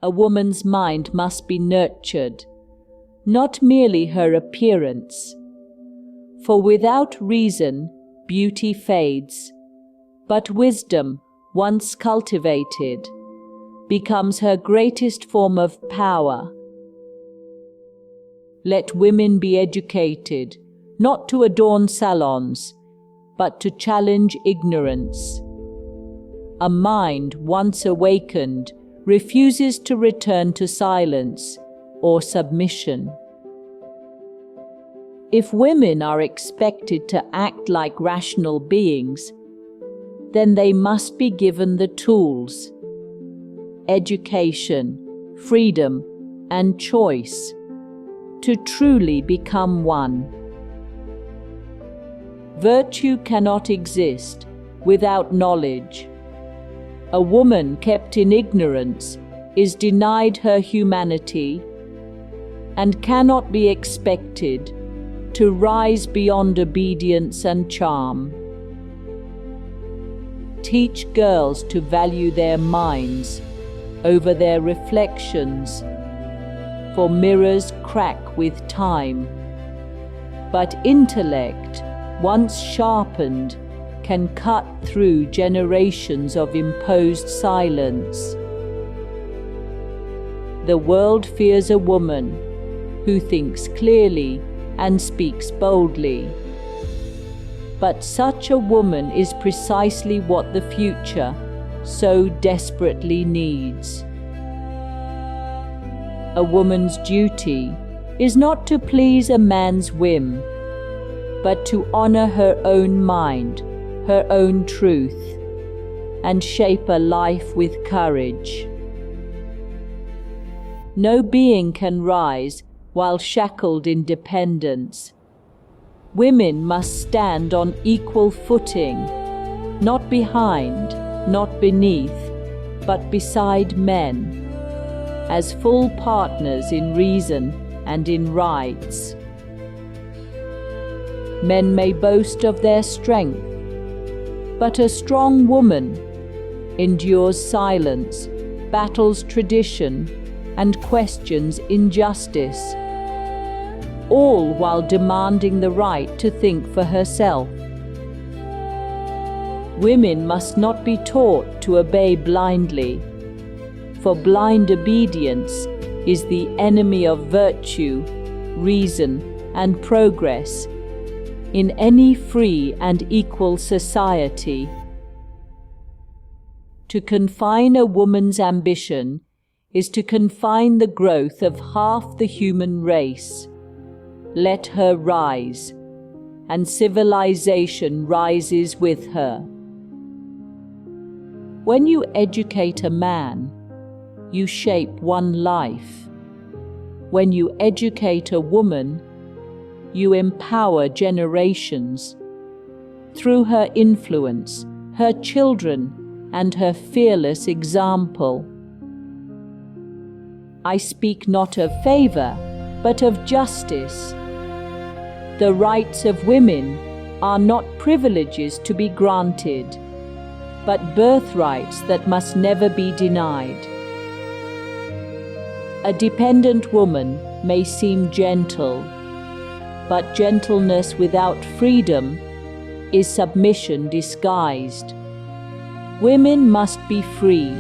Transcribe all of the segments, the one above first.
a woman's mind must be nurtured, not merely her appearance. For without reason, beauty fades, but wisdom, once cultivated, becomes her greatest form of power. Let women be educated, not to adorn salons, but to challenge ignorance. A mind once awakened refuses to return to silence or submission. If women are expected to act like rational beings, then they must be given the tools, education, freedom, and choice to truly become one. Virtue cannot exist without knowledge. A woman kept in ignorance is denied her humanity and cannot be expected to rise beyond obedience and charm. Teach girls to value their minds over their reflections, for mirrors crack with time, but intellect, once sharpened, can cut through generations of imposed silence. The world fears a woman who thinks clearly and speaks boldly. But such a woman is precisely what the future so desperately needs. A woman's duty is not to please a man's whim, but to honor her own mind, her own truth, and shape a life with courage. No being can rise while shackled in dependence. Women must stand on equal footing, not behind, not beneath, but beside men, as full partners in reason and in rights. Men may boast of their strength, but a strong woman endures silence, battles tradition, and questions injustice, all while demanding the right to think for herself. Women must not be taught to obey blindly, for blind obedience is the enemy of virtue, reason, and progress in any free and equal society. To confine a woman's ambition is to confine the growth of half the human race. Let her rise, and civilization rises with her. When you educate a man, you shape one life. When you educate a woman, you empower generations. Through her influence, her children, and her fearless example. I speak not of favor, but of justice. The rights of women are not privileges to be granted, but birthrights that must never be denied. A dependent woman may seem gentle, but gentleness without freedom is submission disguised. Women must be free,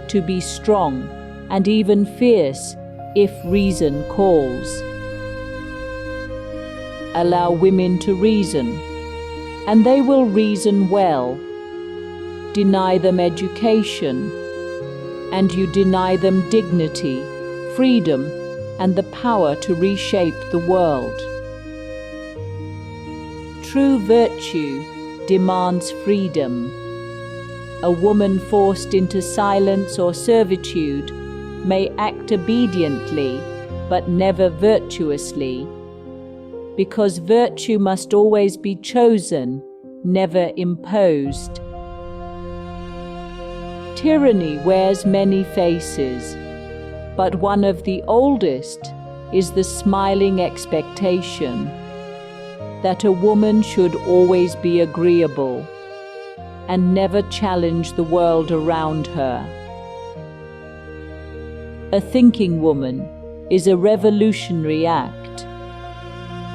to be strong and even fierce if reason calls. Allow women to reason, and they will reason well. Deny them education, and you deny them dignity, freedom, and the power to reshape the world. True virtue demands freedom. A woman forced into silence or servitude may act obediently, but never virtuously, because virtue must always be chosen, never imposed. Tyranny wears many faces, but one of the oldest is the smiling expectation that a woman should always be agreeable and never challenge the world around her. a thinking woman, is a revolutionary act.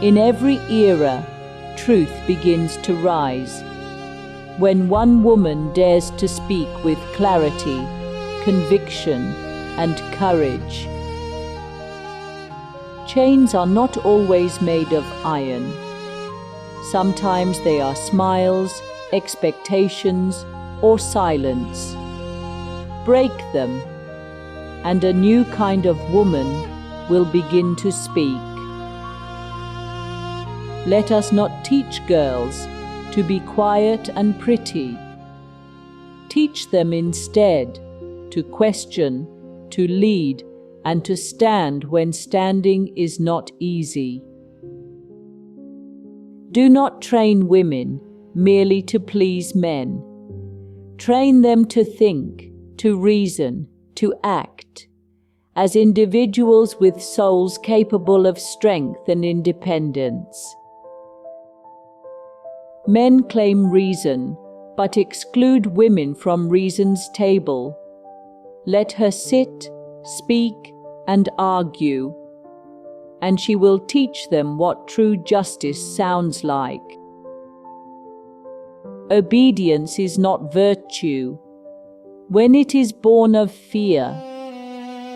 In every era, truth begins to rise. When one woman dares to speak with clarity, conviction, and courage. Chains are not always made of iron. Sometimes they are smiles, expectations, or silence. Break them, and a new kind of woman will begin to speak. Let us not teach girls to be quiet and pretty. Teach them instead to question, to lead, and to stand when standing is not easy. Do not train women merely to please men. Train them to think, to reason, to act, as individuals with souls capable of strength and independence. Men claim reason, but exclude women from reason's table. Let her sit, speak, and argue, and she will teach them what true justice sounds like. Obedience is not virtue when it is born of fear.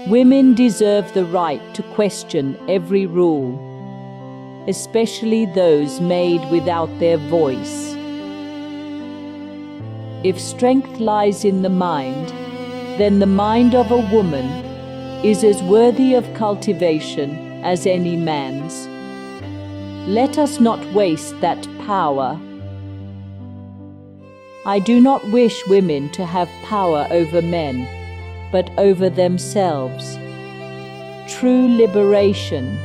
Women deserve the right to question every rule, especially those made without their voice. If strength lies in the mind, then the mind of a woman is as worthy of cultivation as any man's. Let us not waste that power. I do not wish women to have power over men, but over themselves. True liberation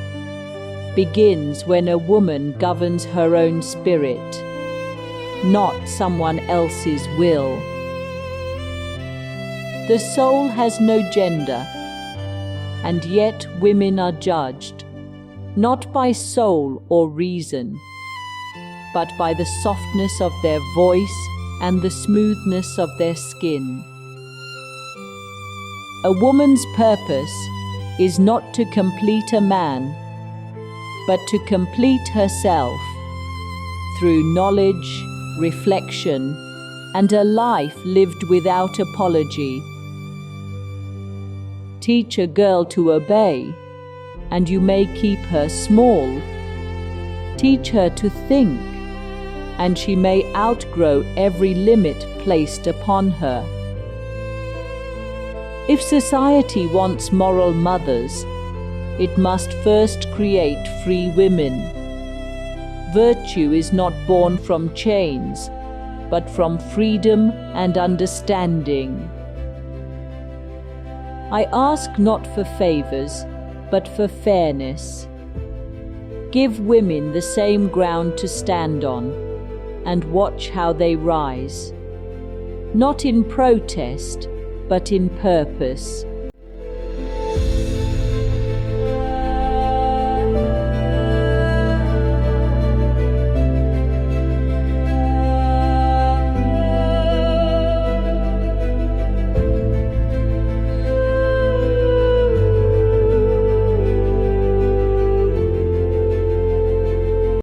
begins when a woman governs her own spirit, not someone else's will. The soul has no gender, and yet women are judged, not by soul or reason, but by the softness of their voice and the smoothness of their skin. A woman's purpose is not to complete a man, but to complete herself through knowledge, reflection, and a life lived without apology. Teach a girl to obey, and you may keep her small. Teach her to think, and she may outgrow every limit placed upon her. If society wants moral mothers, it must first create free women. Virtue is not born from chains, but from freedom and understanding. I ask not for favors, but for fairness. Give women the same ground to stand on, and watch how they rise, not in protest, but in purpose.